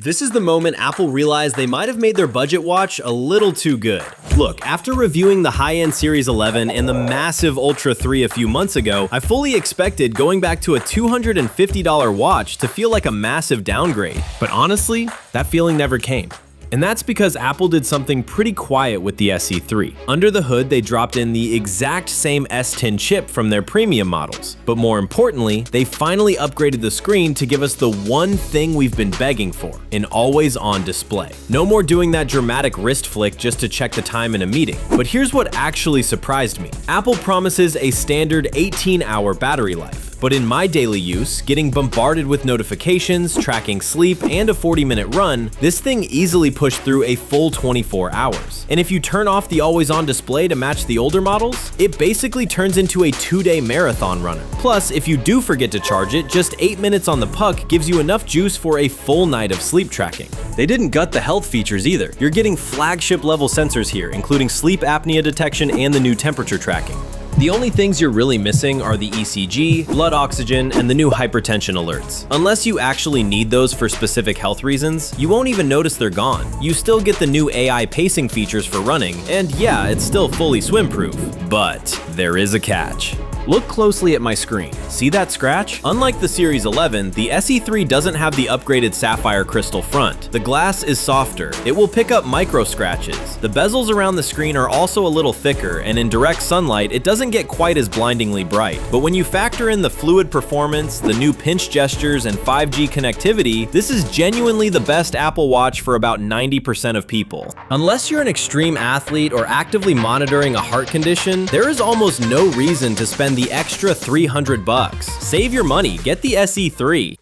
This is the moment Apple realized they might have made their budget watch a little too good. Look, after reviewing the high-end Series 11 and the massive Ultra 3 a few months ago, I fully expected going back to a $250 watch to feel like a massive downgrade. But honestly, that feeling never came. And that's because Apple did something pretty quiet with the SE3. Under the hood, they dropped in the exact same S10 chip from their premium models. But more importantly, they finally upgraded the screen to give us the one thing we've been begging for, an always-on display. No more doing that dramatic wrist flick just to check the time in a meeting. But here's what actually surprised me. Apple promises a standard 18-hour battery life. But in my daily use, getting bombarded with notifications, tracking sleep, and a 40-minute run, this thing easily pushed through a full 24 hours. And if you turn off the always-on display to match the older models, it basically turns into a 2-day marathon runner. Plus, if you do forget to charge it, just 8 minutes on the puck gives you enough juice for a full night of sleep tracking. They didn't gut the health features either. You're getting flagship level sensors here, including sleep apnea detection and the new temperature tracking. The only things you're really missing are the ECG, blood oxygen, and the new hypertension alerts. Unless you actually need those for specific health reasons, you won't even notice they're gone. You still get the new AI pacing features for running, and yeah, it's still fully swim-proof. But there is a catch. Look closely at my screen. See that scratch? Unlike the Series 11, the SE3 doesn't have the upgraded sapphire crystal front. The glass is softer. It will pick up micro scratches. The bezels around the screen are also a little thicker, and in direct sunlight, it doesn't get quite as blindingly bright. But when you factor in the fluid performance, the new pinch gestures, and 5G connectivity, this is genuinely the best Apple Watch for about 90% of people. Unless you're an extreme athlete or actively monitoring a heart condition, there is almost no reason to spend the extra $300. Save your money, get the SE3.